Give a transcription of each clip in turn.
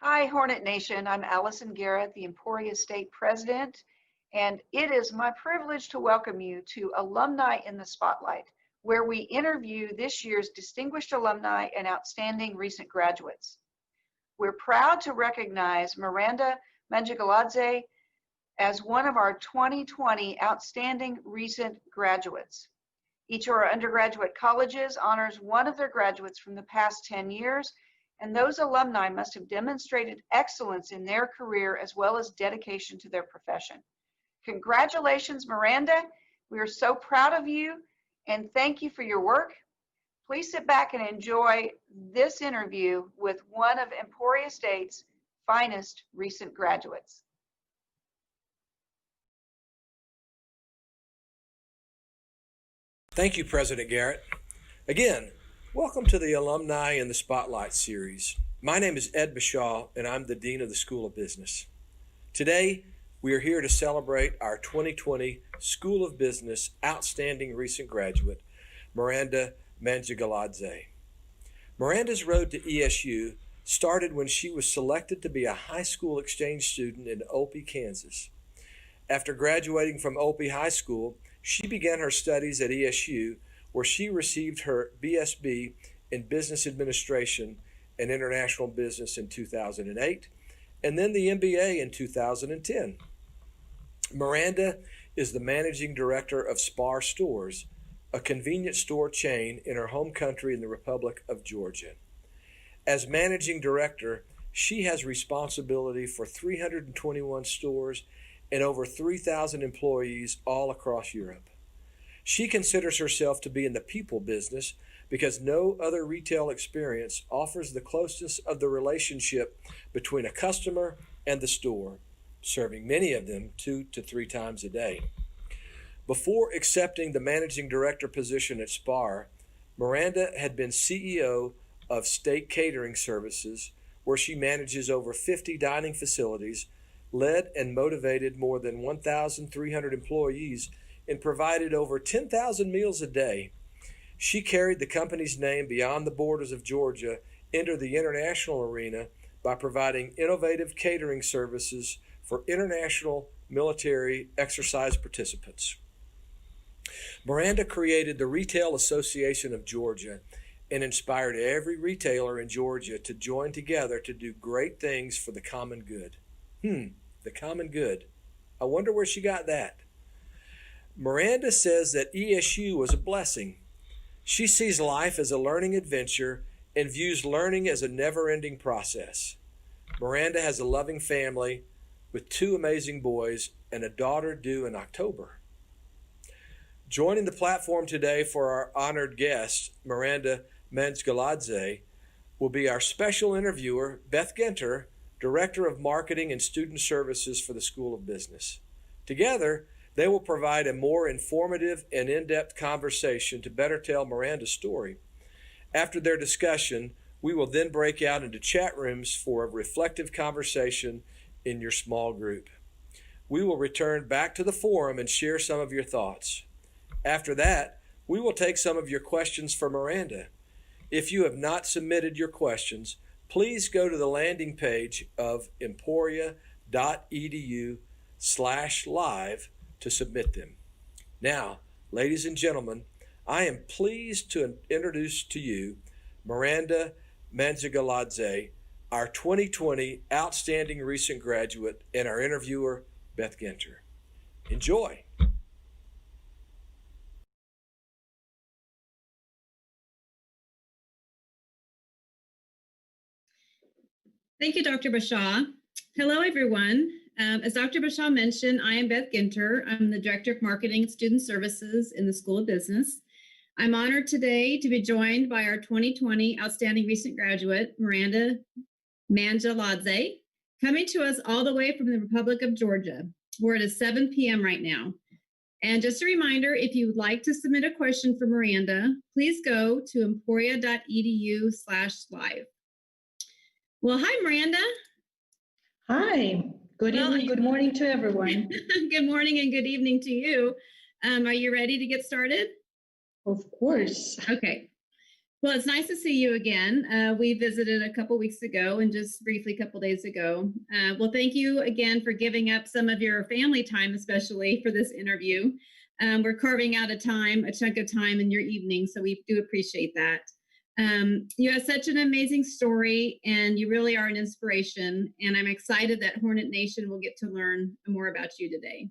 Hi, Hornet Nation. I'm Allison Garrett, the Emporia State President, and it is my privilege to welcome you to Alumni in the Spotlight, where we interview this year's distinguished alumni and outstanding recent graduates. We're proud to recognize Miranda MANJGALADZE as one of our 2020 outstanding recent graduates. Each of our undergraduate colleges honors one of their graduates from the past 10 years, and those alumni must have demonstrated excellence in their career as well as dedication to their profession. Congratulations, Miranda. We are so proud of you and thank you for your work. Please sit back and enjoy this interview with one of Emporia State's finest recent graduates. Thank you, President Garrett. Again, welcome to the Alumni in the Spotlight series. My name is Ed Bashaw, and I'm the Dean of the School of Business. Today, we are here to celebrate our 2020 School of Business Outstanding Recent Graduate, Miranda MANJGALADZE. Miranda's road to ESU started when she was selected to be a high school exchange student in Opie, Kansas. After graduating from Opie High School, she began her studies at ESU, where she received her BSB in Business Administration and International Business in 2008, and then the MBA in 2010. Miranda is the Managing Director of Spar Stores, a convenience store chain in her home country in the Republic of Georgia. As Managing Director, she has responsibility for 321 stores and over 3,000 employees all across Europe. She considers herself to be in the people business because no other retail experience offers the closeness of the relationship between a customer and the store, serving many of them 2 to 3 times a day. Before accepting the Managing Director position at SPAR, Miranda had been CEO of State Catering Services, where she manages over 50 dining facilities, led and motivated more than 1,300 employees, and provided over 10,000 meals a day. She carried the company's name beyond the borders of Georgia into the international arena by providing innovative catering services for international military exercise participants. Miranda created the Retail Association of Georgia and inspired every retailer in Georgia to join together to do great things for the common good. The common good. I wonder where she got that. Miranda says that ESU was a blessing. She sees life as a learning adventure and views learning as a never-ending process. Miranda has a loving family with 2 amazing boys and a daughter due in October. Joining the platform today for our honored guest, Miranda MANJGALADZE, will be our special interviewer, Beth Ginter, Director of Marketing and Student Services for the School of Business. Together, they will provide a more informative and in-depth conversation to better tell Miranda's story. After their discussion, we will then break out into chat rooms for a reflective conversation in your small group. We will return back to the forum and share some of your thoughts. After that, we will take some of your questions for Miranda. If you have not submitted your questions, please go to the landing page of emporia.edu/live to submit them. Now, ladies and gentlemen, I am pleased to introduce to you Miranda MANJGALADZE, our 2020 Outstanding Recent Graduate, and our interviewer, Beth Ginter. Enjoy. Thank you, Dr. Bashaw. Hello, everyone. As Dr. Bashaw mentioned, I am Beth Ginter. I'm the Director of Marketing and Student Services in the School of Business. I'm honored today to be joined by our 2020 Outstanding Recent Graduate, Miranda MANJGALADZE, coming to us all the way from the Republic of Georgia, where it is 7 p.m. right now. And just a reminder, if you would like to submit a question for Miranda, please go to emporia.edu/live. Well, hi, Miranda. Hi, good evening, good morning to everyone. Good morning and good evening to you. Are you ready to get started? Of course. Okay. Well, it's nice to see you again. We visited a couple weeks ago and just briefly a couple days ago. Well, thank you again for giving up some of your family time, especially for this interview. We're carving out a chunk of time in your evening, so we do appreciate that. You have such an amazing story, and you really are an inspiration, and I'm excited that Hornet Nation will get to learn more about you today.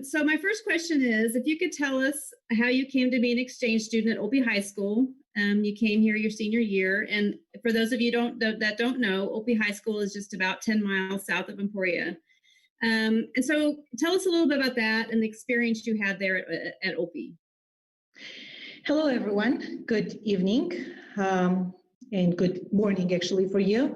So my first question is, if you could tell us how you came to be an exchange student at Opie High School. You came here your senior year, and for those of you that don't know, Opie High School is just about 10 miles south of Emporia. And so tell us a little bit about that and the experience you had there at Opie. Hello, everyone. Good evening. And good morning, actually, for you.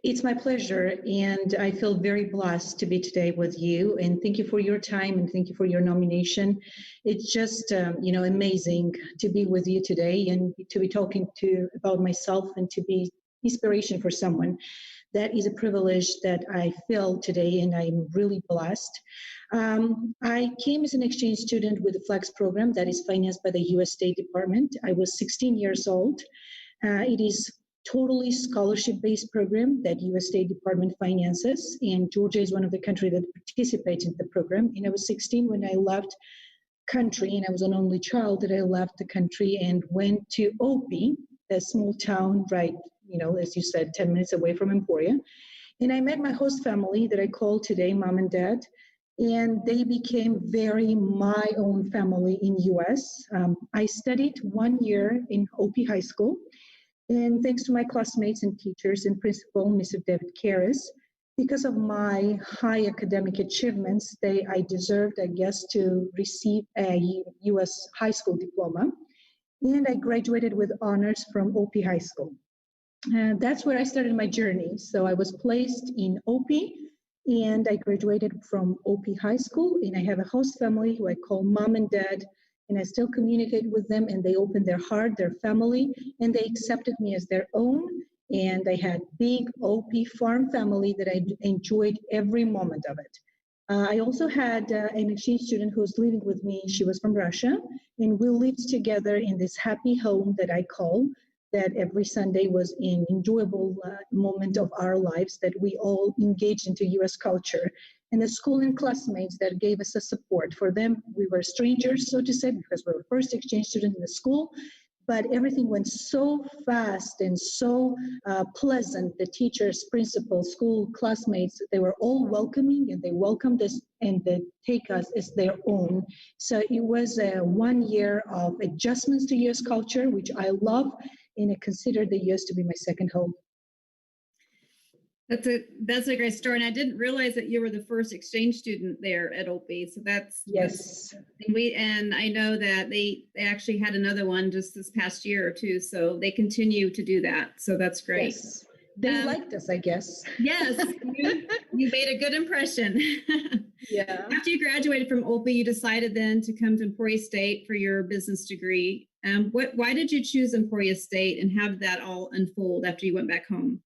It's my pleasure, and I feel very blessed to be today with you. And thank you for your time, and thank you for your nomination. It's just, amazing to be with you today and to be talking about myself and to be inspiration for someone. That is a privilege that I feel today, and I'm really blessed. I came as an exchange student with the FLEX program that is financed by the U.S. State Department. I was 16 years old. It is totally scholarship-based program that U.S. State Department finances, and Georgia is one of the countries that participates in the program. And I was 16 when I left country, and I was an only child that I left the country and went to Opie, a small town, right, as you said, 10 minutes away from Emporia. And I met my host family that I call today mom and dad, and they became very my own family in U.S. I studied 1 year in Opie High School. And thanks to my classmates and teachers and principal, Mr. David Karras, because of my high academic achievements, I deserved, I guess, to receive a U.S. high school diploma. And I graduated with honors from Opie High School. That's where I started my journey. So I was placed in Opie, and I graduated from Opie High School, and I have a host family who I call mom and dad. And I still communicate with them, and they opened their heart, their family, and they accepted me as their own. And I had big OP farm family that I enjoyed every moment of it. I also had an exchange student who was living with me. She was from Russia, and we lived together in this happy home that I call, that every Sunday was an enjoyable moment of our lives that we all engaged into U.S. culture. And the school and classmates that gave us the support. For them, we were strangers, so to say, because we were first exchange student in the school, but everything went so fast and so pleasant. The teachers, principals, school classmates, they were all welcoming, and they welcomed us and they take us as their own. So it was 1 year of adjustments to U.S. culture, which I love, and I consider the U.S. to be my second home. That's a great story, and I didn't realize that you were the first exchange student there at Opie. So yes. And I know that they actually had another one just this past year or two. So they continue to do that. So that's great. Yes. They liked us, I guess. Yes, you made a good impression. Yeah. After you graduated from Opie, you decided then to come to Emporia State for your business degree. Why did you choose Emporia State, and how did that all unfold after you went back home?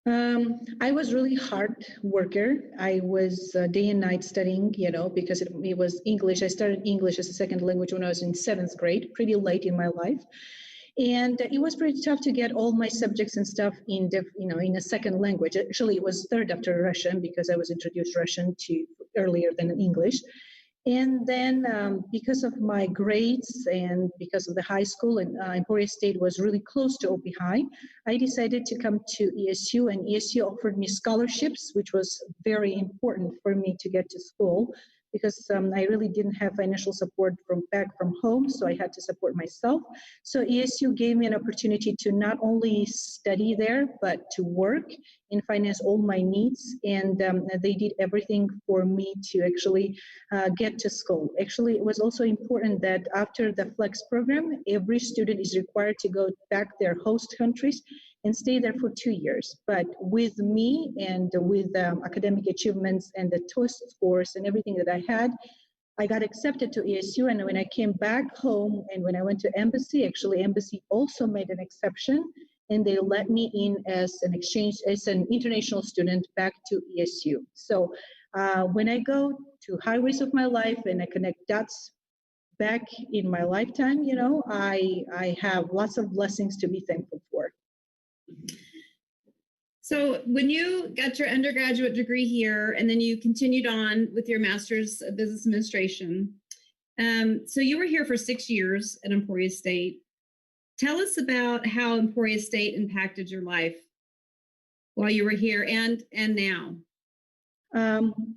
I was really hard worker. I was day and night studying, because it was English. I started English as a second language when I was in 7th grade, pretty late in my life. And it was pretty tough to get all my subjects and stuff in a second language. Actually, it was third after Russian, because I was introduced Russian earlier than English. And then because of my grades and because of the high school, and Emporia State was really close to Opie High, I decided to come to ESU, and ESU offered me scholarships, which was very important for me to get to school, because I really didn't have financial support back from home, so I had to support myself. So ESU gave me an opportunity to not only study there, but to work and finance all my needs. And they did everything for me to actually get to school. Actually, it was also important that after the FLEX program, every student is required to go back their host countries and stay there for 2 years. But with me and with academic achievements and the TOEFL scores and everything that I had, I got accepted to ESU. And when I came back home and when I went to embassy, actually embassy also made an exception, and they let me in as an international student back to ESU. So when I go to highways of my life and I connect dots back in my lifetime, I have lots of blessings to be thankful for. So when you got your undergraduate degree here and then you continued on with your master's of business administration, so you were here for 6 years at Emporia State. Tell us about how Emporia State impacted your life while you were here and now.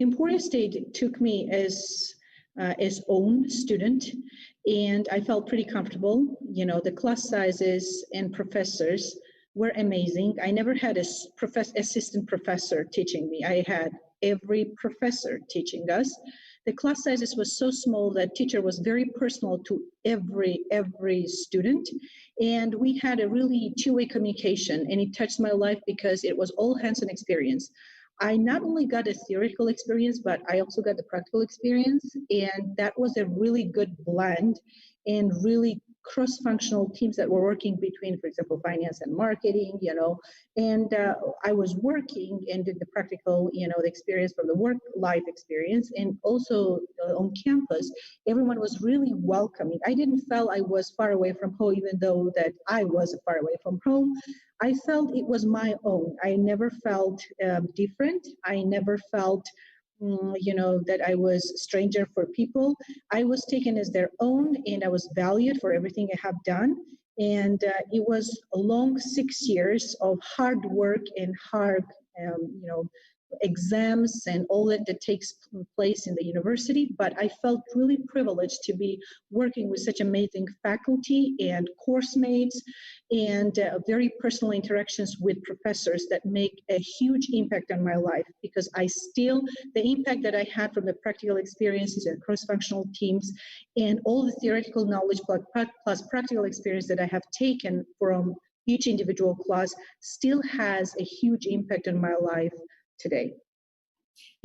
Emporia State took me as own student, and I felt pretty comfortable. The class sizes and professors were amazing. I never had a assistant professor teaching me. I had every professor teaching us. The class sizes was so small that teacher was very personal to every student. And we had a really two-way communication, and it touched my life because it was all hands-on experience. I not only got a theoretical experience, but I also got the practical experience, and that was a really good blend and really cross-functional teams that were working between, for example, finance and marketing, and I was working and did the practical, the experience from the work-life experience, and also on campus, everyone was really welcoming. I didn't feel I was far away from home, even though that I was far away from home. I felt it was my own. I never felt different. I never felt that I was a stranger for people. I was taken as their own, and I was valued for everything I have done. And it was a long 6 years of hard work and hard, exams and all that takes place in the university. But I felt really privileged to be working with such amazing faculty and course mates, and very personal interactions with professors that make a huge impact on my life, because the impact that I had from the practical experiences and cross-functional teams and all the theoretical knowledge plus practical experience that I have taken from each individual class still has a huge impact on my life today.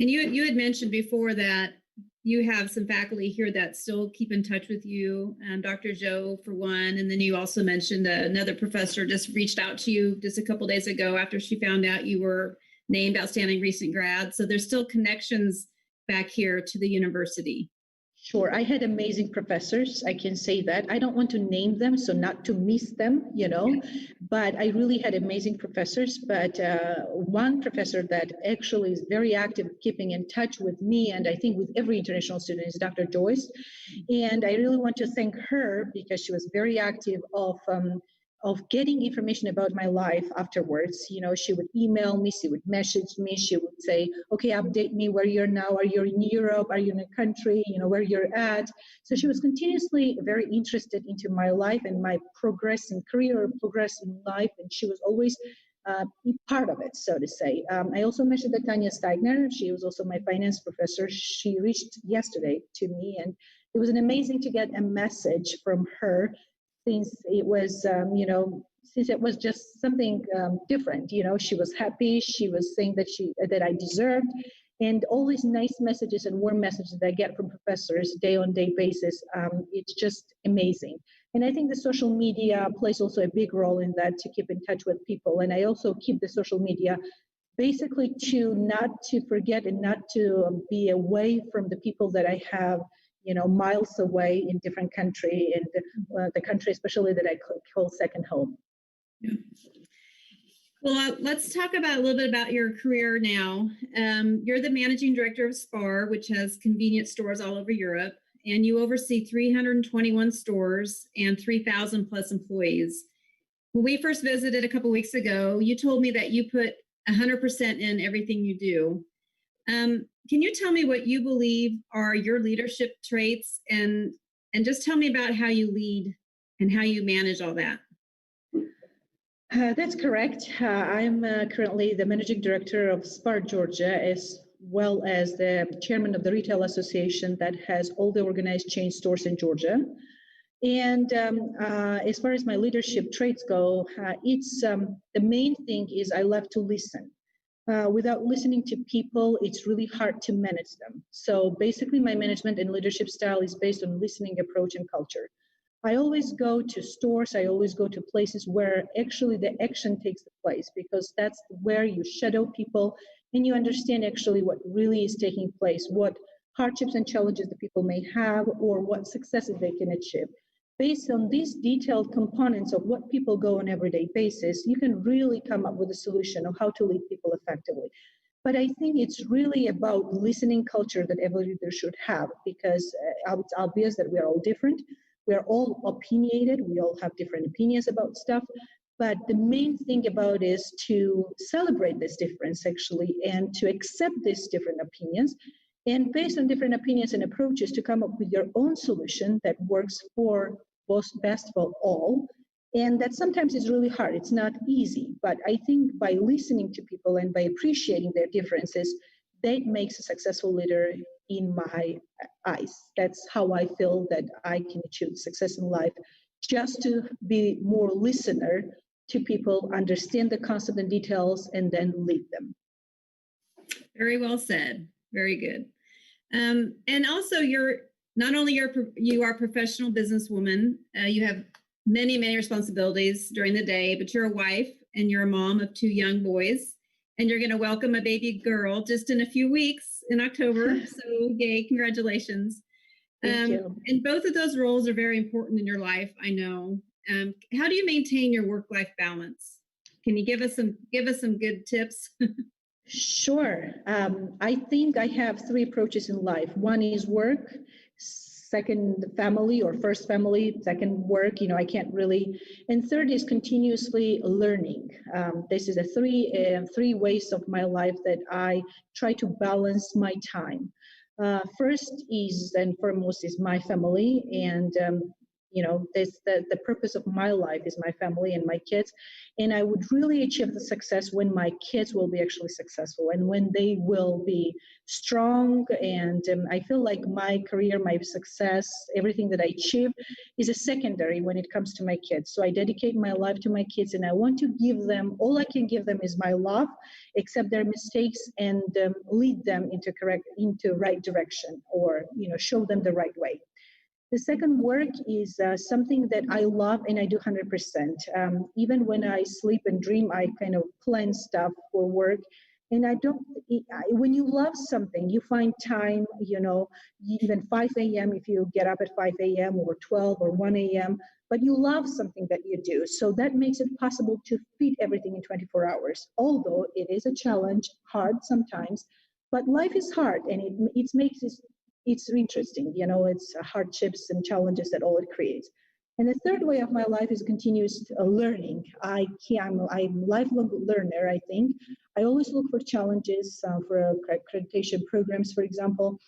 And you had mentioned before that you have some faculty here that still keep in touch with you, Dr. Joe for one, and then you also mentioned another professor just reached out to you just a couple of days ago after she found out you were named Outstanding Recent Grad. So there's still connections back here to the university. Sure. I had amazing professors. I can say that. I don't want to name them, so not to miss them, but I really had amazing professors. But one professor that actually is very active, keeping in touch with me, and I think with every international student, is Dr. Joyce. And I really want to thank her because she was very active of getting information about my life afterwards. She would email me, she would message me, she would say, okay, update me where you're now. Are you in Europe? Are you in a country, where you're at? So she was continuously very interested into my life and my progress in career, progress in life, and she was always part of it, so to say. I also mentioned that Tanya Steigner, she was also my finance professor. She reached yesterday to me, and it was amazing to get a message from her, since it was, since it was just something different. She was happy. She was saying that I deserved, and all these nice messages and warm messages that I get from professors day on day basis. It's just amazing. And I think the social media plays also a big role in that, to keep in touch with people. And I also keep the social media basically to not to forget and not to be away from the people that I have miles away in different country, and the country especially that I call second home. Yeah. Well, let's talk about a little bit about your career now. You're the managing director of SPAR, which has convenience stores all over Europe, and you oversee 321 stores and 3,000 plus employees. When we first visited a couple weeks ago, you told me that you put 100% in everything you do. Can you tell me what you believe are your leadership traits, and just tell me about how you lead and how you manage all that? That's correct. I'm currently the managing director of SPAR Georgia, as well as the chairman of the Retail Association that has all the organized chain stores in Georgia. And as far as my leadership traits go, it's the main thing is I love to listen. Without listening to people, it's really hard to manage them. So basically, my management and leadership style is based on listening approach and culture. I always go to stores, I always go to places where actually the action takes place, because that's where you shadow people and you understand actually what really is taking place, hardships and challenges that people may have, or what successes they can achieve. Based on these detailed components of what people go on an everyday basis, you can really come up with a solution of how to lead people effectively. But I think it's really about listening culture that every leader should have, because it's obvious that we are all different. We are all opinionated. We all have different opinions about stuff. But the main thing about it is to celebrate this difference, actually, and to accept these different opinions. And based on different opinions and approaches, to come up with your own solution that works for best for all. And that sometimes is really hard. It's not easy. But I think by listening to people and by appreciating their differences, that makes a successful leader in my eyes. That's how I feel that I can achieve success in life, just to be more listener to people, understand the concept and details, and then lead them. Very well said. Very good. And also, you are a professional businesswoman. You have many, many responsibilities during the day, but you're a wife and you're a mom of 2 young boys, and you're going to welcome a baby girl just in a few weeks in October. So yay, congratulations. Thank you. And both of those roles are very important in your life, I know. How do you maintain your work-life balance? Can you give us some good tips? Sure. I think I have 3 approaches in life. One is work, second family, or first family, second work, I can't really, and third is continuously learning. This is a three ways of my life that I try to balance my time. First is, and foremost, is my family, and the purpose of my life is my family and my kids. And I would really achieve the success when my kids will be actually successful and when they will be strong. And I feel like my career, my success, everything that I achieve is a secondary when it comes to my kids. So I dedicate my life to my kids, and I want to give them, all I can give them is my love, accept their mistakes, and lead them into right direction, or show them the right way. The second work is something that I love and I do 100%. Even when I sleep and dream, I kind of plan stuff for work. And when you love something, you find time, even 5 a.m. if you get up at 5 a.m. or 12 or 1 a.m., but you love something that you do. So that makes it possible to fit everything in 24 hours. Although it is a challenge, hard sometimes, but life is hard, and it makes it, it's interesting, it's hardships and challenges that all it creates. And the third way of my life is continuous learning. I'm a lifelong learner, I think. I always look for challenges for accreditation programs, for example,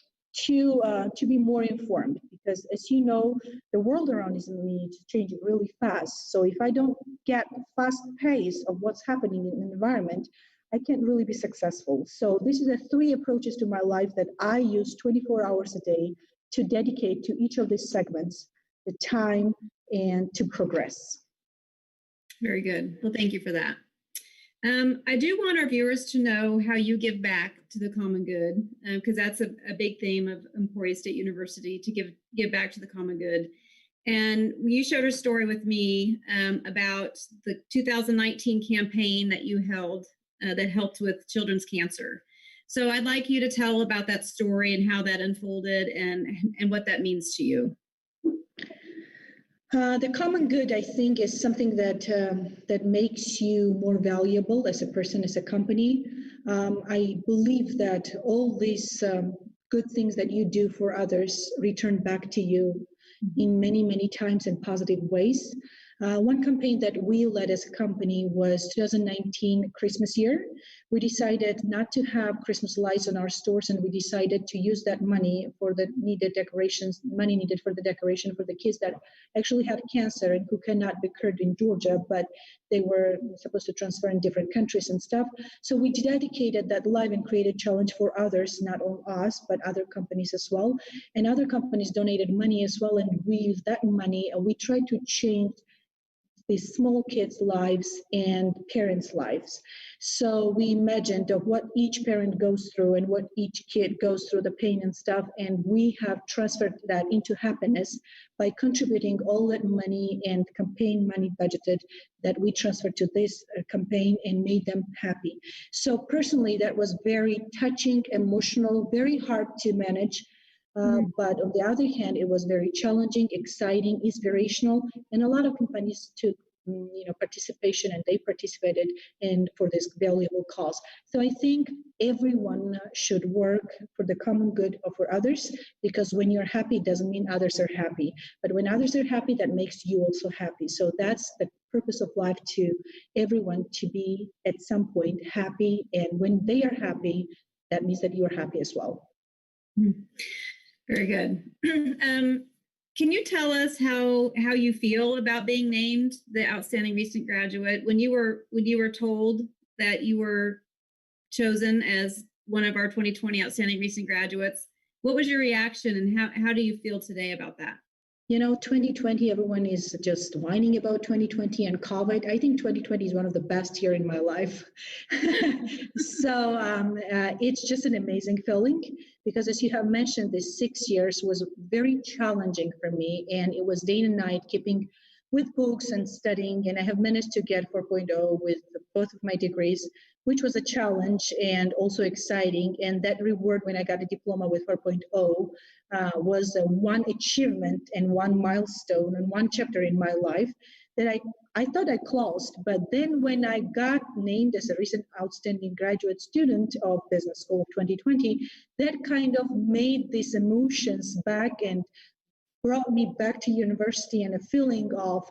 to be more informed. Because as you know, the world around me is changing really fast. So if I don't get fast pace of what's happening in the environment, I can't really be successful. So this is the 3 approaches to my life that I use 24 hours a day to dedicate to each of these segments, the time, and to progress. Very good. Well, thank you for that. I do want our viewers to know how you give back to the common good, because that's a big theme of Emporia State University, to give back to the common good. And you shared a story with me about the 2019 campaign that you held that helped with children's cancer. So I'd like you to tell about that story and how that unfolded and what that means to you. The common good, I think, is something that makes you more valuable as a person, as a company. I believe that all these good things that you do for others return back to you in many, many times in positive ways. One campaign that we led as a company was 2019 Christmas year. We decided not to have Christmas lights on our stores, and we decided to use that money for the needed for the decoration for the kids that actually had cancer and who cannot be cured in Georgia, but they were supposed to transfer in different countries and stuff. So we dedicated that live and created challenge for others, not only us, but other companies as well. And other companies donated money as well, and we used that money, and we tried to change these small kids' lives and parents' lives. So we imagined of what each parent goes through and what each kid goes through, the pain and stuff, and we have transferred that into happiness by contributing all that money and campaign money budgeted that we transferred to this campaign and made them happy. So personally, that was very touching, emotional, very hard to manage. But on the other hand, it was very challenging, exciting, inspirational, and a lot of companies took participation, and they participated in for this valuable cause. So I think everyone should work for the common good or for others, because when you're happy doesn't mean others are happy, but when others are happy, that makes you also happy. So that's the purpose of life, to everyone to be at some point happy, and when they are happy, that means that you're happy as well. Very good. Can you tell us how you feel about being named the Outstanding Recent Graduate? When you were told that you were chosen as one of our 2020 Outstanding Recent Graduates, what was your reaction, and how do you feel today about that? 2020, everyone is just whining about 2020 and COVID. I think 2020 is one of the best year in my life. So it's just an amazing feeling, because as you have mentioned, this 6 years was very challenging for me, and it was day and night keeping with books and studying, and I have managed to get 4.0 with both of my degrees, which was a challenge and also exciting. And that reward when I got a diploma with 4.0 was one achievement and one milestone and one chapter in my life that I thought I closed. But then when I got named as a recent outstanding graduate student of Business School of 2020, that kind of made these emotions back and brought me back to university, and a feeling of,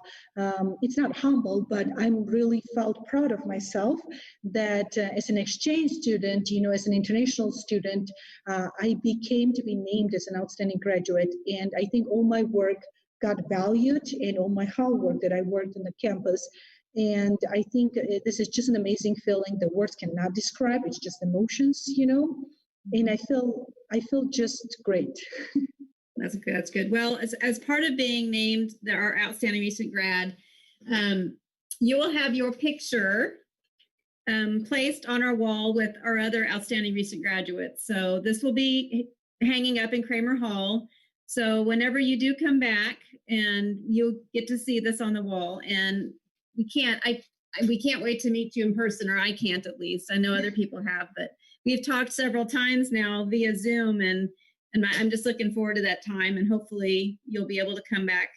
it's not humble, but I'm really felt proud of myself that as an exchange student, as an international student, I became to be named as an outstanding graduate. And I think all my work got valued, and all my hard work that I worked on the campus. And I think this is just an amazing feeling. The words cannot describe, it's just emotions, and I feel just great. That's good. That's good. Well, as part of being named our Outstanding Recent Grad, you will have your picture placed on our wall with our other Outstanding Recent Graduates. So this will be hanging up in Kramer Hall. So whenever you do come back, and you'll get to see this on the wall, and we can't wait to meet you in person, or I can't, at least. I know other people have, but we've talked several times now via Zoom, and I'm just looking forward to that time, and hopefully you'll be able to come back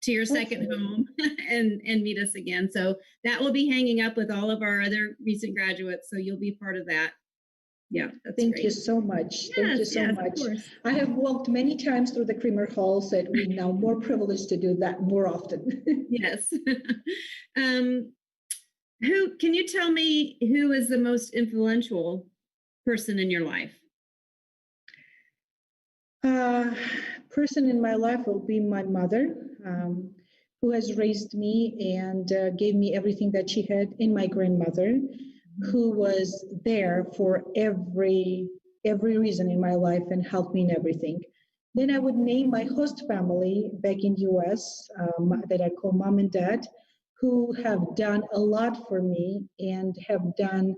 to your second home and meet us again. So that will be hanging up with all of our other recent graduates. So you'll be part of that. Yeah, that's Thank great. you so much. Yes, Thank you so much. I have walked many times through the Kramer halls, and we're now more privileged to do that more often. Yes. Can you tell me who is the most influential person in your life? Person in my life will be my mother, who has raised me and gave me everything that she had, and my grandmother, who was there for every reason in my life and helped me in everything. Then I would name my host family back in US that I call mom and dad, who have done a lot for me and have done,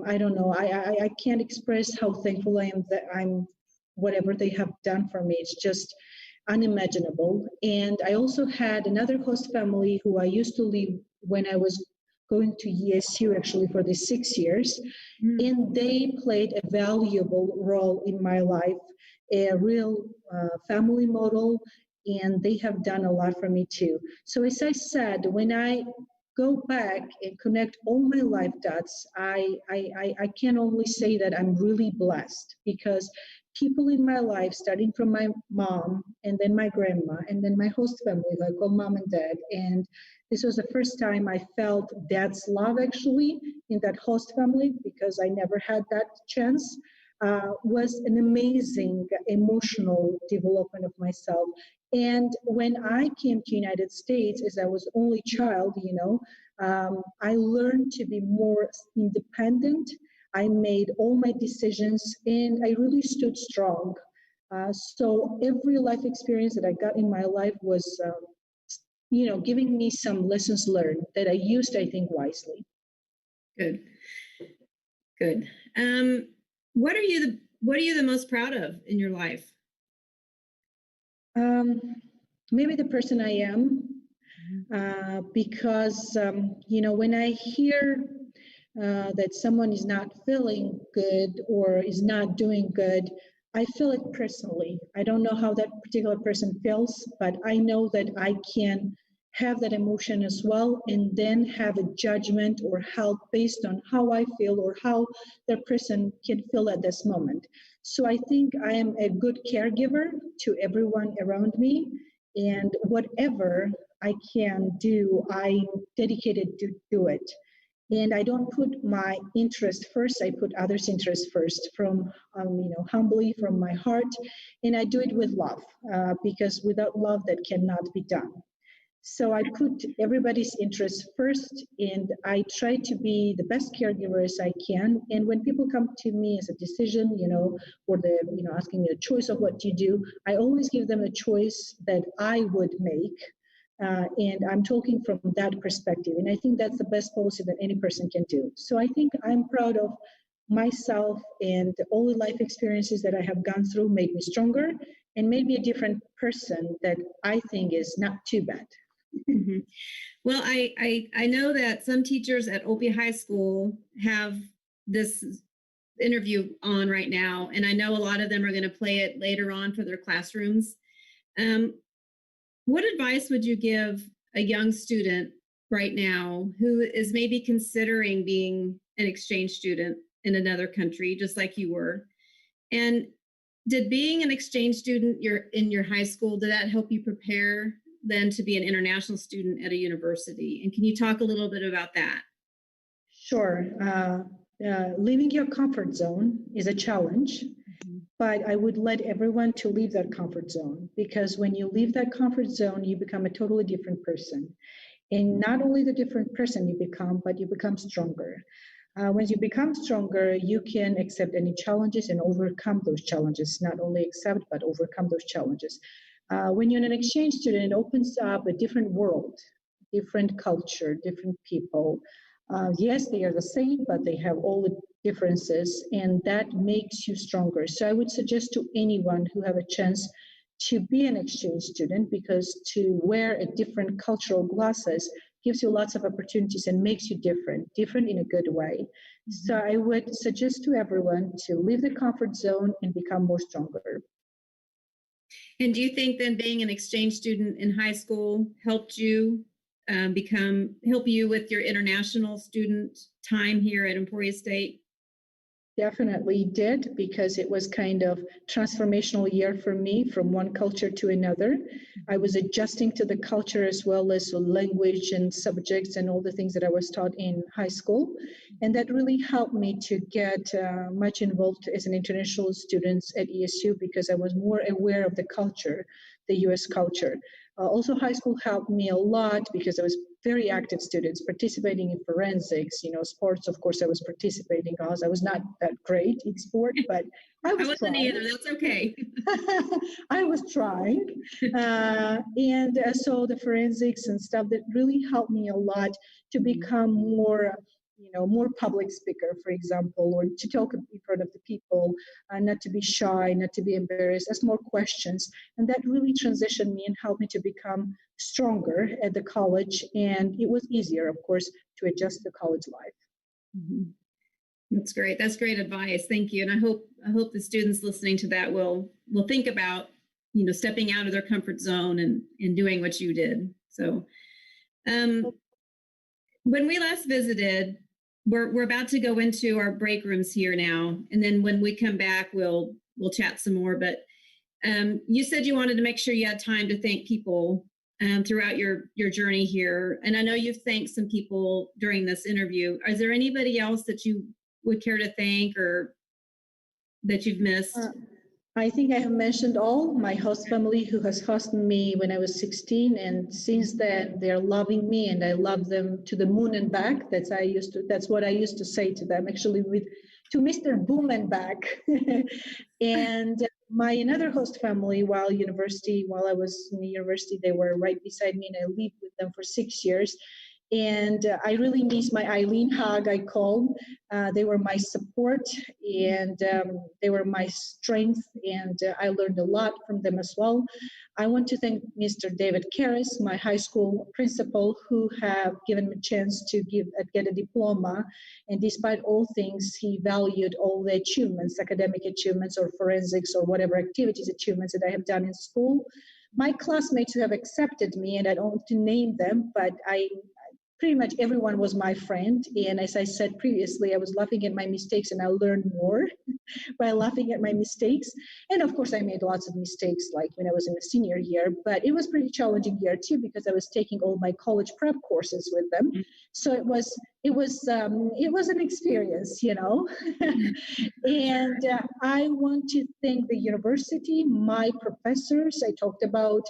I don't know, I can't express how thankful I am that I'm, whatever they have done for me, it's just unimaginable. And I also had another host family who I used to live when I was going to ESU actually for the 6 years. And they played a valuable role in my life, a real family model, and they have done a lot for me too. So as I said, when I go back and connect all my life dots, I can only say that I'm really blessed, because people in my life, starting from my mom and then my grandma and then my host family, who I call mom and dad. And this was the first time I felt dad's love actually in that host family, because I never had that chance. Was an amazing emotional development of myself. And when I came to United States, as I was only child, I learned to be more independent. I made all my decisions, and I really stood strong. So every life experience that I got in my life was, giving me some lessons learned that I used, I think, wisely. Good. What are you the most proud of in your life? Maybe the person I am, because when I hear that someone is not feeling good or is not doing good, I feel it personally. I don't know how that particular person feels, but I know that I can have that emotion as well and then have a judgment or help based on how I feel or how the person can feel at this moment. So I think I am a good caregiver to everyone around me, and whatever I can do, I'm dedicated to do it. And I don't put my interest first, I put others' interest first from, humbly from my heart. And I do it with love, because without love, that cannot be done. So I put everybody's interests first, and I try to be the best caregiver as I can. And when people come to me as a decision, or asking me a choice of what to do, I always give them a choice that I would make. And I'm talking from that perspective. And I think that's the best policy that any person can do. So I think I'm proud of myself, and all the life experiences that I have gone through made me stronger and made me a different person that I think is not too bad. Mm-hmm. Well, I know that some teachers at Opie High School have this interview on right now, and I know a lot of them are going to play it later on for their classrooms. What advice would you give a young student right now who is maybe considering being an exchange student in another country, just like you were? And did being an exchange student in your high school, did that help you prepare then to be an international student at a university? And can you talk a little bit about that? Sure. Leaving your comfort zone is a challenge, but I would let everyone to leave that comfort zone, because when you leave that comfort zone, you become a totally different person. And not only the different person you become, but you become stronger. When you become stronger, you can accept any challenges and overcome those challenges. Not only accept, but overcome those challenges. When you're an exchange student, it opens up a different world, different culture, different people. Yes, they are the same, but they have all the differences, and that makes you stronger. So I would suggest to anyone who have a chance to be an exchange student, because to wear a different cultural glasses gives you lots of opportunities and makes you different in a good way. So I would suggest to everyone to leave the comfort zone and become more stronger. And do you think then being an exchange student in high school helped you help you with your international student time here at Emporia State? Definitely did, because it was kind of transformational year for me from one culture to another. I was adjusting to the culture as well as language and subjects and all the things that I was taught in high school. And that really helped me to get much involved as an international student at ESU, because I was more aware of the culture, the US culture. Also, high school helped me a lot because I was very active students participating in forensics, sports. Of course, I was participating because I was not that great in sport, but I wasn't trying. Either. That's okay. I was trying. So the forensics and stuff that really helped me a lot to become more public speaker, for example, or to talk in front of the people, not to be shy, not to be embarrassed, ask more questions. And that really transitioned me and helped me to become stronger at the college. And it was easier, of course, to adjust to college life. Mm-hmm. That's great. That's great advice. Thank you. And I hope the students listening to that will think about, stepping out of their comfort zone and doing what you did. So when we last visited, we're about to go into our break rooms here now. And then when we come back, we'll chat some more. But you said you wanted to make sure you had time to thank people throughout your journey here. And I know you've thanked some people during this interview. Is there anybody else that you would care to thank or that you've missed? I think I have mentioned all my host family who has hosted me when I was 16, and since then they're loving me and I love them to the moon and back. That's what I used to say to them, actually, to Mr. Boom and back. And my another host family, while I was in the university, they were right beside me, and I lived with them for 6 years. And I really miss my Eileen Hug, I call. They were my support, and they were my strength, and I learned a lot from them as well. I want to thank Mr. David Karras, my high school principal, who have given me a chance to get a diploma. And despite all things, he valued all the achievements, academic achievements or forensics or whatever activities achievements that I have done in school. My classmates who have accepted me, and I don't want to name them, but pretty much everyone was my friend. And as I said previously, I was laughing at my mistakes and I learned more by laughing at my mistakes. And of course, I made lots of mistakes like when I was in the senior year, but it was pretty challenging year too, because I was taking all my college prep courses with them. So it was an experience, you know. And I want to thank the university, my professors. I talked about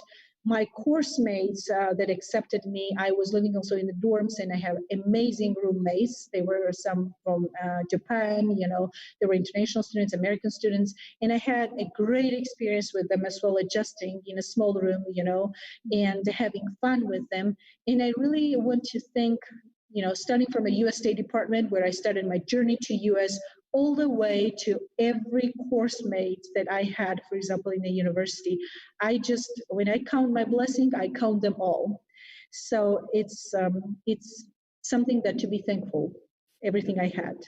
my course mates that accepted me. I was living also in the dorms, and I have amazing roommates. They were some from Japan, you know, they were international students, American students, and I had a great experience with them as well, adjusting in a small room, you know, and having fun with them. And I really want to thank, you know, starting from the U.S. State Department, where I started my journey to U.S., all the way to every course mate that I had, for example, in the university. When I count my blessing, I count them all. So it's something that to be thankful, everything I had.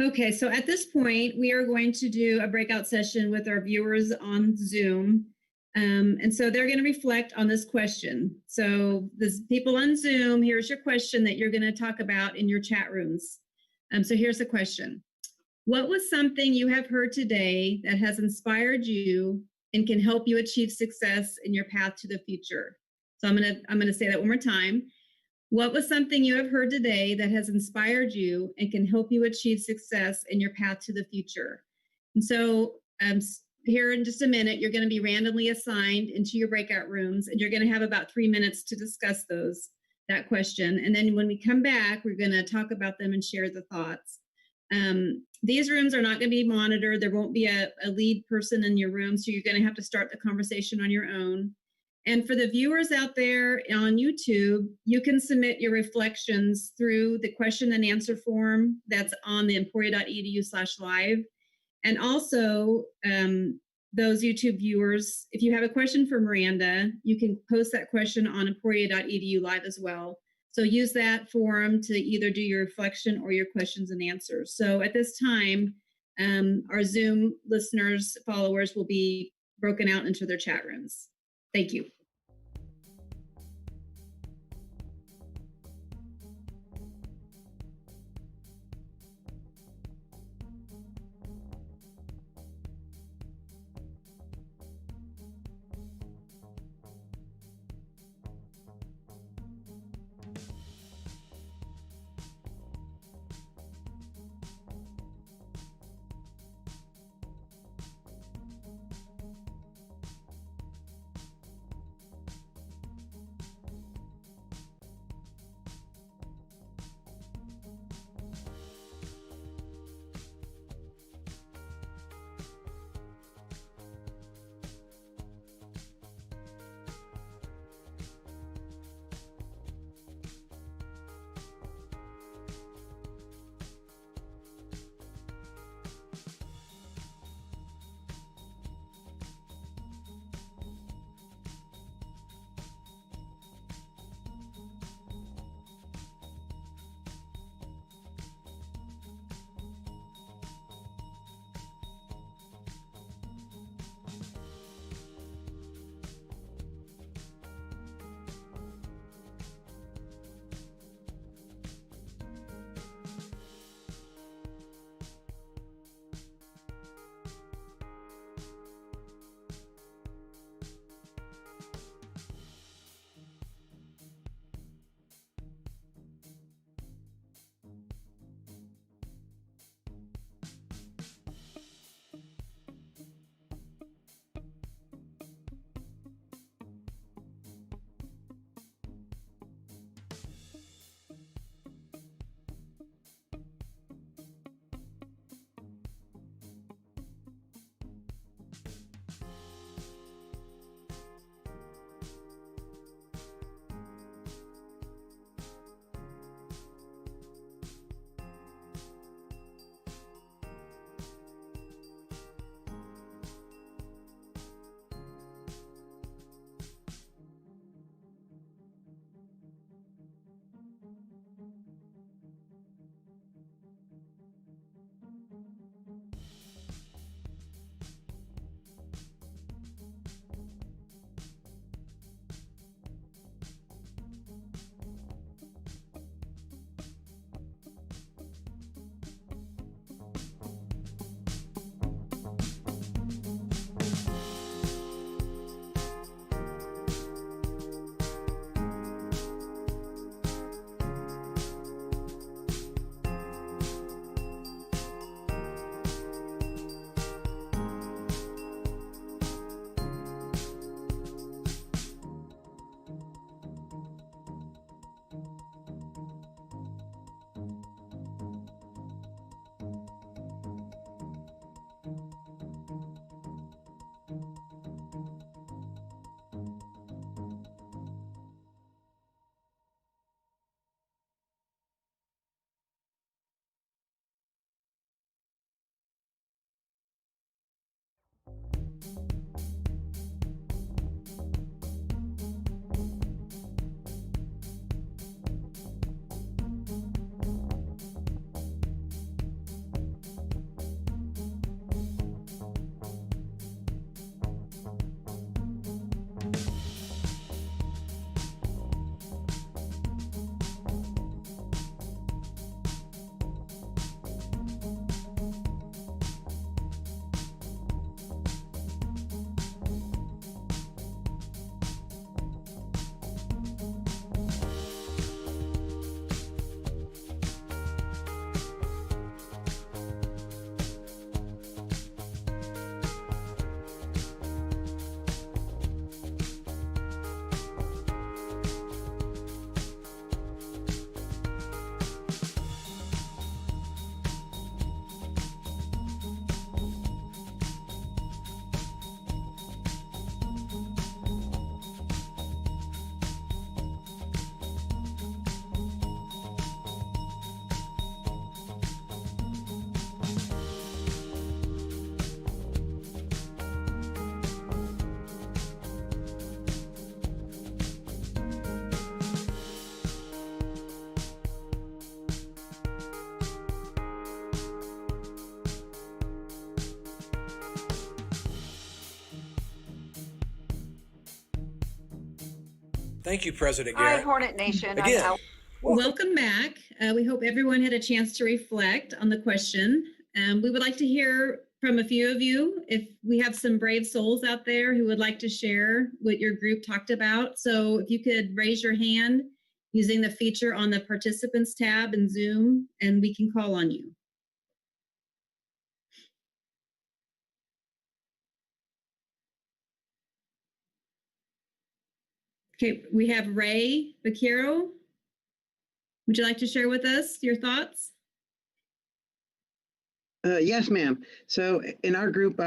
Okay, so at this point, we are going to do a breakout session with our viewers on Zoom. And so they're going to reflect on this question. So there's people on Zoom, here's your question that you're going to talk about in your chat rooms. So here's the question. What was something you have heard today that has inspired you and can help you achieve success in your path to the future? So I'm going to say that one more time. What was something you have heard today that has inspired you and can help you achieve success in your path to the future? And so here in just a minute, you're going to be randomly assigned into your breakout rooms, and you're going to have about 3 minutes to discuss that question. And then when we come back, we're going to talk about them and share the thoughts. These rooms are not going to be monitored. There won't be a lead person in your room, so you're going to have to start the conversation on your own. And for the viewers out there on YouTube, you can submit your reflections through the question and answer form that's on the emporia.edu/live. And also, those YouTube viewers, if you have a question for Miranda, you can post that question on emporia.edu live as well. So use that forum to either do your reflection or your questions and answers. So at this time, our Zoom listeners, followers will be broken out into their chat rooms. Thank you. Thank you, President Hi, Garrett. Hornet Nation. Again, Welcome back. We hope everyone had a chance to reflect on the question. We would like to hear from a few of you if we have some brave souls out there who would like to share what your group talked about. So if you could raise your hand using the feature on the participants tab in Zoom, and we can call on you. Okay, we have Ray Vaquero. Would you like to share with us your thoughts? Yes, ma'am. So in our group,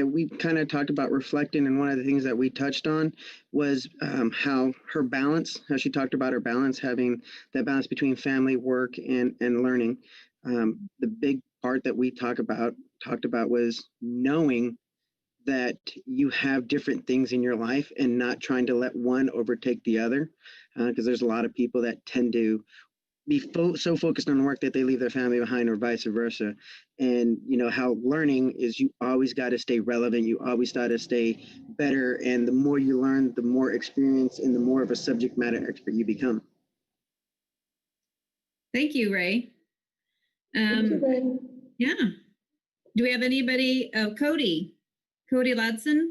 we kind of talked about reflecting, and one of the things that we touched on was how she talked about her balance, having that balance between family, work, and learning. The big part that we talked about was knowing that you have different things in your life and not trying to let one overtake the other, because there's a lot of people that tend to be so focused on work that they leave their family behind, or vice versa. And you know how learning is, you always got to stay relevant, you always got to stay better, and the more you learn, the more experience and the more of a subject matter expert you become. Thank you, Ray. Thank you, Ray. Yeah. Do we have anybody? Oh, Cody Ladson.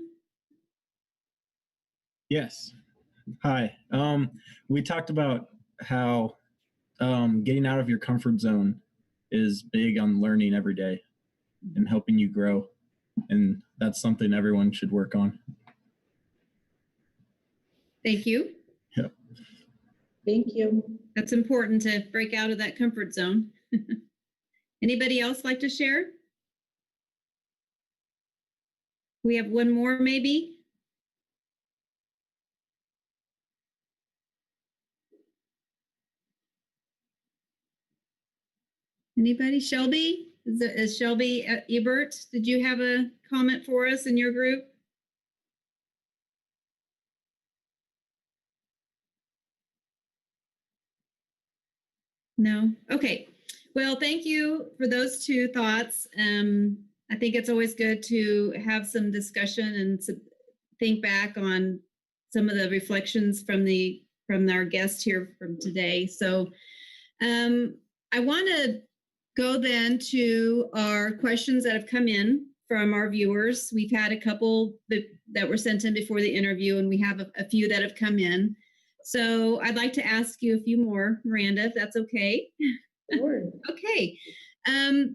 Yes. Hi. We talked about how getting out of your comfort zone is big on learning every day and helping you grow. And that's something everyone should work on. Thank you. Yep. Thank you. That's important to break out of that comfort zone. Anybody else like to share? We have one more, maybe. Anybody? Shelby? Is Shelby Ebert? Did you have a comment for us in your group? No? Okay. Well, thank you for those two thoughts. I think it's always good to have some discussion and to think back on some of the reflections from our guest here from today. So I want to go then to our questions that have come in from our viewers. We've had a couple that were sent in before the interview, and we have a few that have come in. So I'd like to ask you a few more, Miranda, if that's okay. Sure. Okay.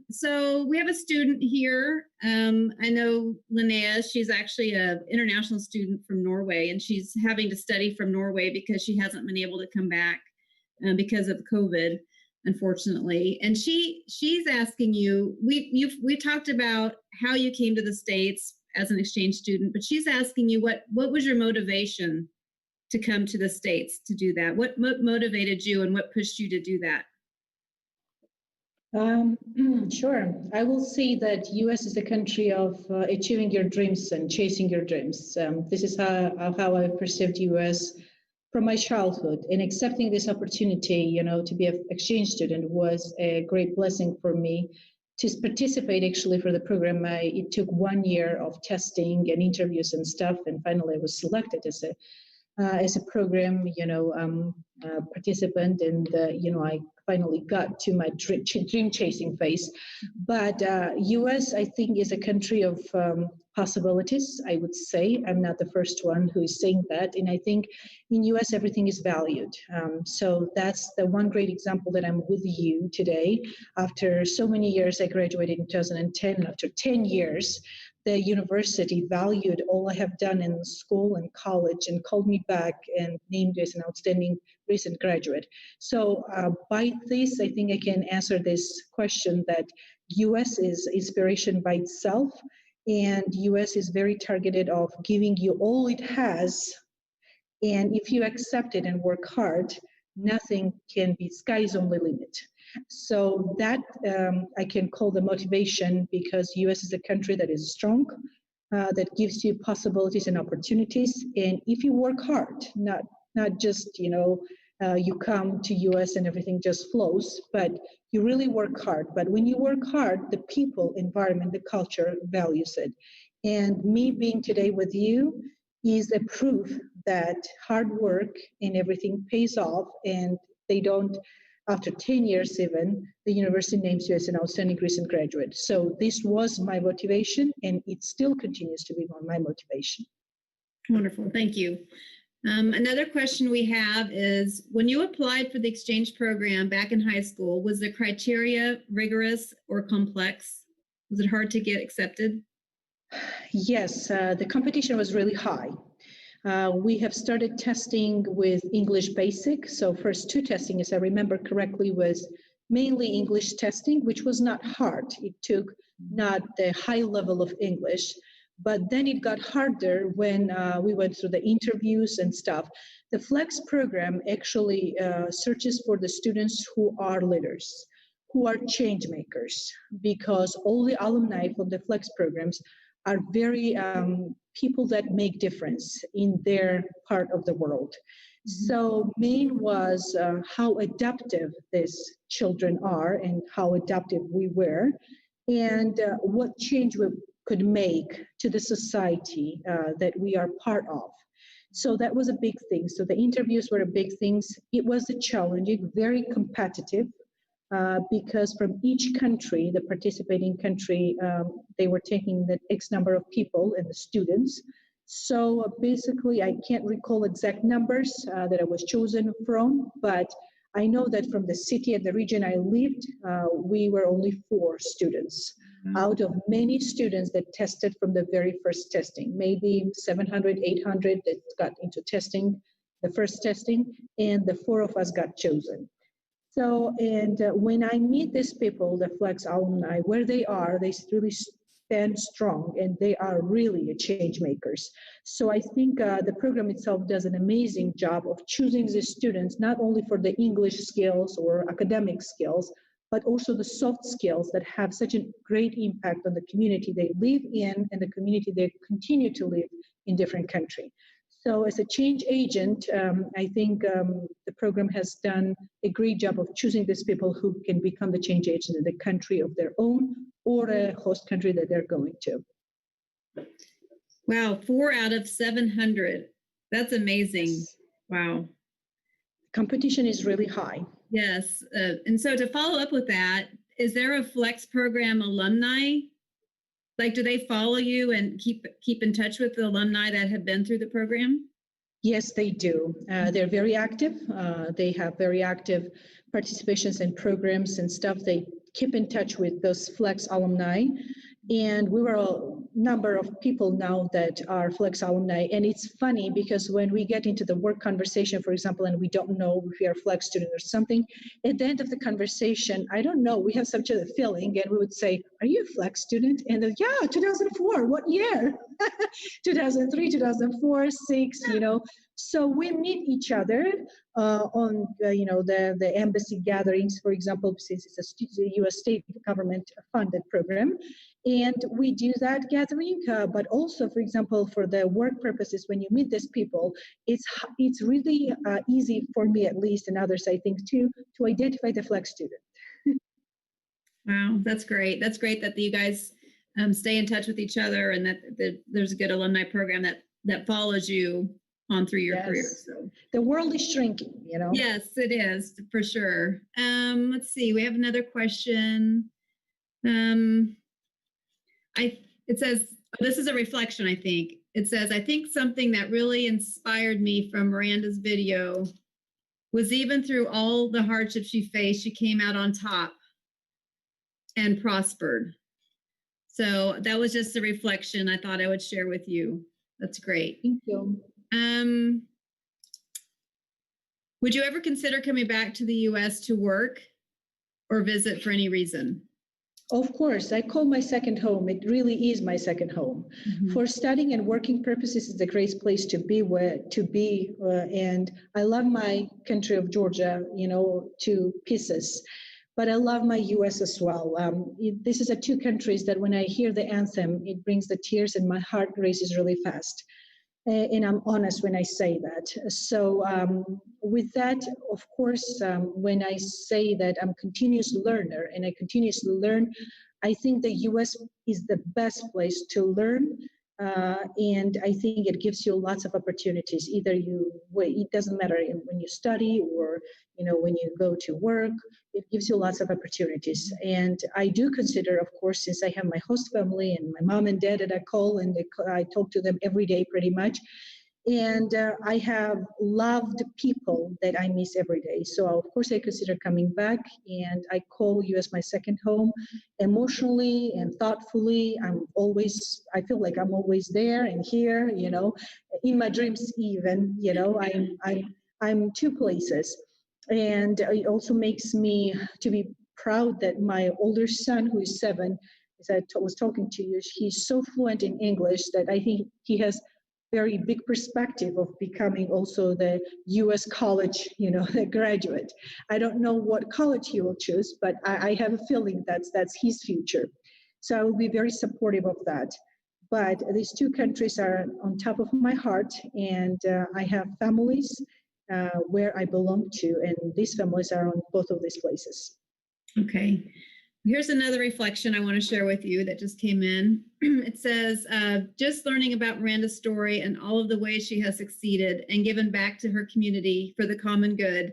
So we have a student here. I know Linnea, she's actually an international student from Norway, and she's having to study from Norway because she hasn't been able to come back because of COVID, unfortunately. And she's asking you, we talked about how you came to the States as an exchange student, but she's asking you what was your motivation to come to the States to do that? What motivated you and what pushed you to do that? Sure. I will say that US is a country of achieving your dreams and chasing your dreams. This is how I perceived US from my childhood, and accepting this opportunity, to be an exchange student was a great blessing for me. To participate actually for the program, it took 1 year of testing and interviews and stuff, and finally I was selected as a program, participant, and I finally got to my dream chasing phase. But US, I think, is a country of possibilities. I would say I'm not the first one who is saying that, and I think in US everything is valued. So that's the one great example that I'm with you today. After so many years, I graduated in 2010, and after 10 years, the university valued all I have done in school and college and called me back and named as an outstanding recent graduate. So by this, I think I can answer this question that US is inspiration by itself, and US is very targeted of giving you all it has. And if you accept it and work hard, nothing can be, sky's only limit. So that I can call the motivation, because US is a country that is strong, that gives you possibilities and opportunities. And if you work hard, not just, you come to US and everything just flows, but you really work hard. But when you work hard, the people, environment, the culture values it. And me being today with you is a proof that hard work and everything pays off, and they don't, after 10 years even, the university names you as an outstanding recent graduate. So this was my motivation, and it still continues to be my motivation. Wonderful, thank you. Another question we have is, when you applied for the exchange program back in high school, was the criteria rigorous or complex? Was it hard to get accepted? Yes, the competition was really high. We have started testing with English Basic. So first two testing, as I remember correctly, was mainly English testing, which was not hard. It took not the high level of English, but then it got harder when we went through the interviews and stuff. The Flex program actually searches for the students who are leaders, who are change makers, because all the alumni from the Flex programs are very people that make difference in their part of the world. So main was how adaptive these children are and how adaptive we were, and what change we could make to the society that we are part of. So that was a big thing. So the interviews were a big thing. It was a challenging, very competitive, because from each country, the participating country, they were taking the X number of people and the students. So basically, I can't recall exact numbers that I was chosen from, but I know that from the city and the region I lived, we were only 4 students out of many students that tested from the very first testing, maybe 700, 800 that got into testing, the first testing, and the 4 of us got chosen. So, and when I meet these people, the Flex alumni, where they are, they really stand strong, and they are really change makers. So I think the program itself does an amazing job of choosing the students, not only for the English skills or academic skills, but also the soft skills that have such a great impact on the community they live in and the community they continue to live in different countries. So as a change agent, I think the program has done a great job of choosing these people who can become the change agent in the country of their own or a host country that they're going to. Wow, 4 out of 700. That's amazing. Wow. Competition is really high. Yes. And so to follow up with that, is there a Flex program alumni? Like, do they follow you and keep in touch with the alumni that have been through the program? Yes, they do. They're very active. They have very active participations in programs and stuff. They keep in touch with those Flex alumni. And we were a number of people now that are Flex alumni. And it's funny because when we get into the work conversation, for example, and we don't know if we are Flex student or something, at the end of the conversation, I don't know, we have such a feeling, and we would say, are you a Flex student? And they're, yeah, 2004, what year? 2003, 2004, 6, you know. So we meet each other on, the embassy gatherings, for example, since it's a U.S. state government funded program. And we do that gathering, but also, for example, for the work purposes, when you meet these people, it's really easy for me, at least, and others, I think, too, to identify the Flex student. Wow, that's great. That's great that you guys stay in touch with each other, and that there's a good alumni program that follows you on through your career. So the world is shrinking, you know. Yes, it is, for sure. Let's see. We have another question. It says, this is a reflection, I think. It says, I think something that really inspired me from Miranda's video was even through all the hardships she faced, she came out on top and prospered. So that was just a reflection I thought I would share with you. That's great. Thank you. Would you ever consider coming back to the U.S. to work or visit for any reason? Of course, I call my second home. It really is my second home. Mm-hmm. For studying and working purposes, it's a great place to be. And I love my country of Georgia, to pieces. But I love my U.S. as well. This is 2 countries that when I hear the anthem, it brings the tears and my heart races really fast. And I'm honest when I say that. So with that, of course, when I say that I'm a continuous learner and I continuously learn, I think the U.S. is the best place to learn And I think it gives you lots of opportunities. Either it doesn't matter when you study or, when you go to work, it gives you lots of opportunities. And I do consider, of course, since I have my host family and my mom and dad that I call and I talk to them every day pretty much. And I have loved people that I miss every day. So of course I consider coming back, and I call you as my second home. Emotionally and thoughtfully, I feel like I'm always there and here, in my dreams even, I'm two places. And it also makes me to be proud that my older son, who is 7, as I was talking to you, he's so fluent in English that I think he has very big perspective of becoming also the U.S. college, the graduate. I don't know what college he will choose, but I have a feeling that's his future. So I will be very supportive of that. But these two countries are on top of my heart, and I have families where I belong to, and these families are on both of these places. Okay. Here's another reflection I want to share with you that just came in. It says, just learning about Miranda's story and all of the ways she has succeeded and given back to her community for the common good,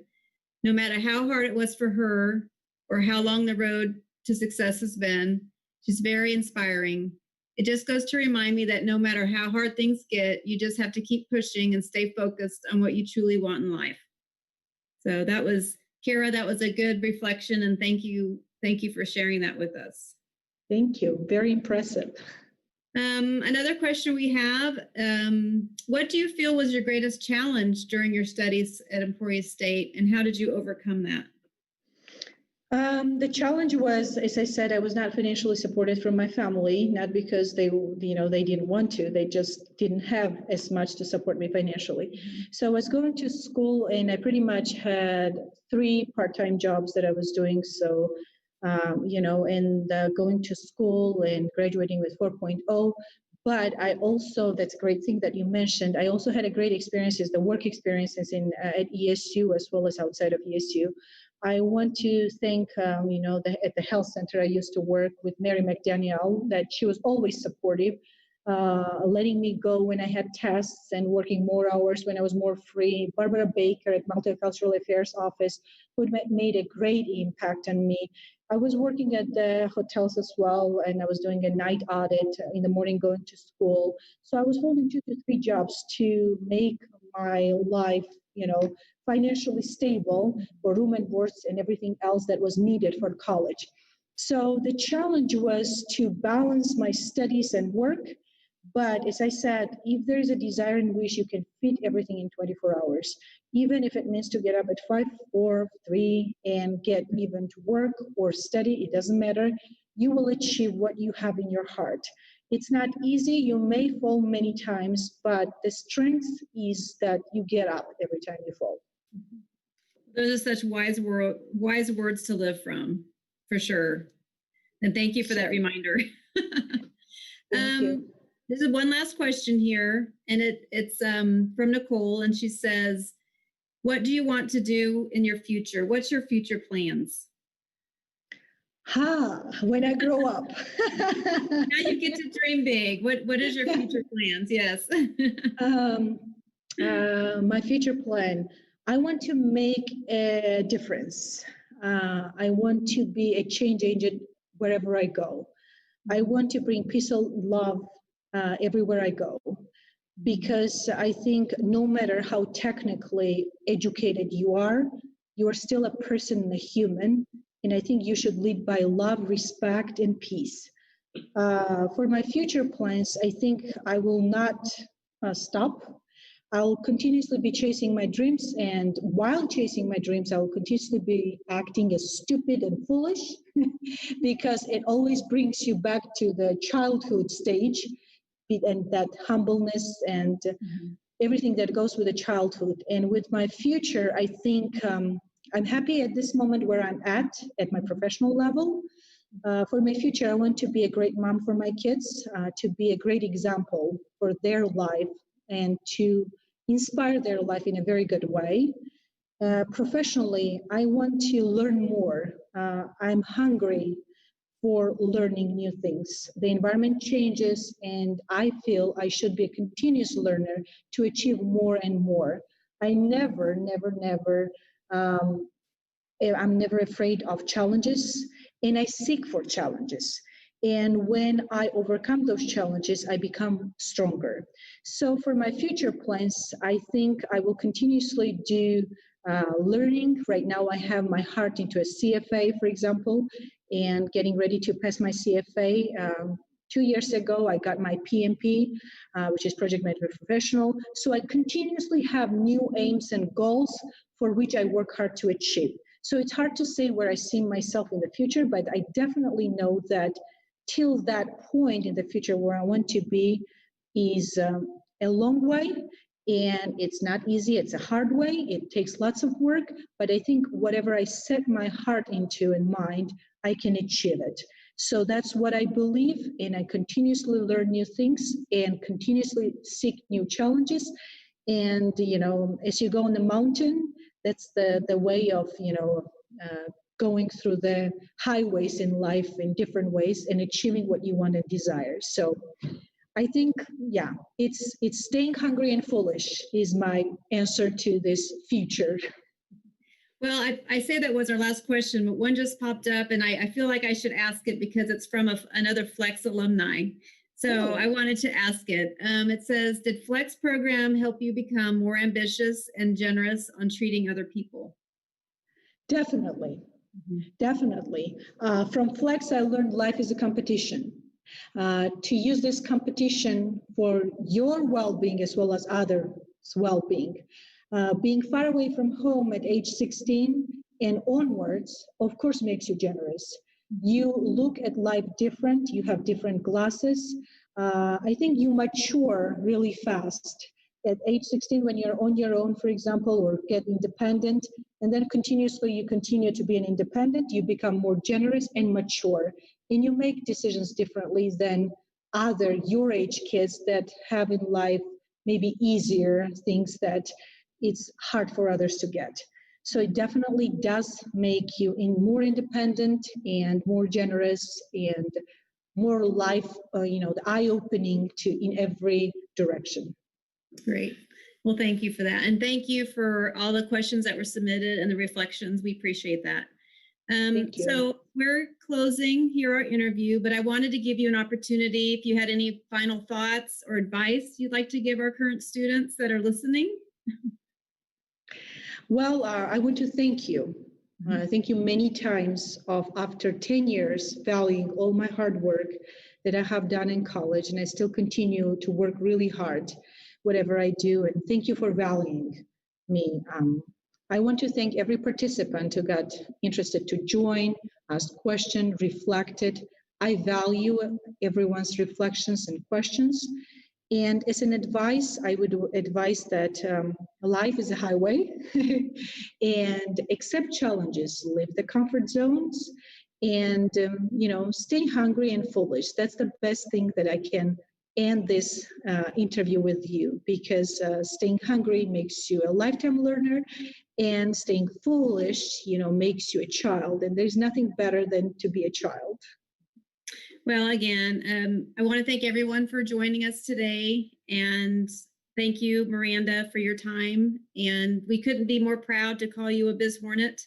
no matter how hard it was for her or how long the road to success has been, she's very inspiring. It just goes to remind me that no matter how hard things get, you just have to keep pushing and stay focused on what you truly want in life. So that was, Kara, that was a good reflection, and thank you for sharing that with us. Thank you. Very impressive. Another question we have, what do you feel was your greatest challenge during your studies at Emporia State, and how did you overcome that? The challenge was, as I said, I was not financially supported from my family, not because they didn't want to, they just didn't have as much to support me financially. So I was going to school, and I pretty much had 3 part-time jobs that I was doing. So going to school and graduating with 4.0. But I also, that's a great thing that you mentioned, I also had a great experiences, the work experiences at ESU as well as outside of ESU. I want to thank, at the health center I used to work with Mary McDaniel, that she was always supportive, letting me go when I had tests and working more hours when I was more free. Barbara Baker at Multicultural Affairs Office, who made a great impact on me. I was working at the hotels as well, and I was doing a night audit in the morning going to school. So I was holding 2 to 3 jobs to make my life, financially stable for room and boards and everything else that was needed for college. So the challenge was to balance my studies and work. But as I said, if there is a desire and wish, you can fit everything in 24 hours, even if it means to get up at 5, 4, 3 and get even to work or study, it doesn't matter. You will achieve what you have in your heart. It's not easy. You may fall many times, but the strength is that you get up every time you fall. Those are such wise words to live from, for sure. And thank you for that reminder. Thank you. There's one last question here, and it's from Nicole, and she says, what do you want to do in your future? What's your future plans? When I grow up. Now you get to dream big. What is your future plans? Yes. My future plan, I want to make a difference. I want to be a change agent wherever I go. I want to bring peace and love everywhere I go, because I think no matter how technically educated you are still a person and a human, and I think you should lead by love, respect, and peace. For my future plans, I think I will not stop. I'll continuously be chasing my dreams, and while chasing my dreams, I will continuously be acting as stupid and foolish because it always brings you back to the childhood stage and that humbleness and everything that goes with the childhood. And with my future, I think I'm happy at this moment where I'm at my professional level. For my future, I want to be a great mom for my kids, to be a great example for their life and to inspire their life in a very good way. Professionally, I want to learn more. I'm hungry for learning new things. The environment changes, and I feel I should be a continuous learner to achieve more and more. I never, never, never, I'm never afraid of challenges, and I seek for challenges. And when I overcome those challenges, I become stronger. So for my future plans, I think I will continuously do learning. Right now, I have my heart into a CFA, for example, and getting ready to pass my CFA. 2 years ago, I got my PMP, which is Project Management Professional. So I continuously have new aims and goals for which I work hard to achieve. So it's hard to say where I see myself in the future, but I definitely know that till that point in the future where I want to be is a long way, and it's not easy. It's a hard way. It takes lots of work, but I think whatever I set my heart into and mind, I can achieve it. So that's what I believe, and I continuously learn new things and continuously seek new challenges. And, you know, as you go on the mountain, that's the way of, going through the highways in life in different ways and achieving what you want and desire. So I think, yeah, it's staying hungry and foolish is my answer to this future. Well, I say that was our last question, but one just popped up, and I feel like I should ask it because it's from another Flex alumni. So I wanted to ask it. It says, did Flex program help you become more ambitious and generous on treating other people? Definitely. Definitely. From Flex, I learned life is a competition. To use this competition for your well-being as well as others' well-being. Being far away from home at age 16 and onwards, of course, makes you generous. You look at life different, you have different glasses. I think you mature really fast. At age 16, when you're on your own, for example, or get independent, and then continuously you continue to be an independent, you become more generous and mature, and you make decisions differently than other your age kids that have in life maybe easier things that it's hard for others to get. So it definitely does make you more independent and more generous and more life, the eye-opening in every direction. Great. Well, thank you for that. And thank you for all the questions that were submitted and the reflections. We appreciate that. Thank you. So we're closing here our interview, but I wanted to give you an opportunity if you had any final thoughts or advice you'd like to give our current students that are listening. Well, I want to thank you. Thank you many times after 10 years valuing all my hard work that I have done in college, and I still continue to work really hard, whatever I do, and thank you for valuing me. I want to thank every participant who got interested to join, asked questions, reflected. I value everyone's reflections and questions. And as an advice, I would advise that life is a highway and accept challenges, leave the comfort zones, and, stay hungry and foolish. That's the best thing that I can end this interview with you, because staying hungry makes you a lifetime learner, and staying foolish, makes you a child. And there's nothing better than to be a child. Well, again, I want to thank everyone for joining us today, and thank you, Miranda, for your time. And we couldn't be more proud to call you a Biz Hornet.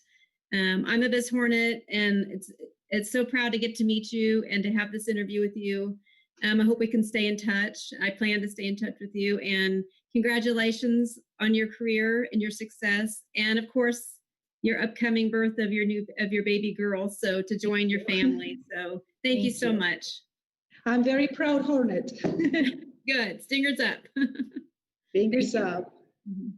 I'm a Biz Hornet, and it's so proud to get to meet you and to have this interview with you. I hope we can stay in touch. I plan to stay in touch with you, and congratulations on your career and your success, and of course, your upcoming birth of your baby girl. So to join your family. So thank you so much. I'm very proud Hornet. Good. Stingers up. Fingers up. Mm-hmm.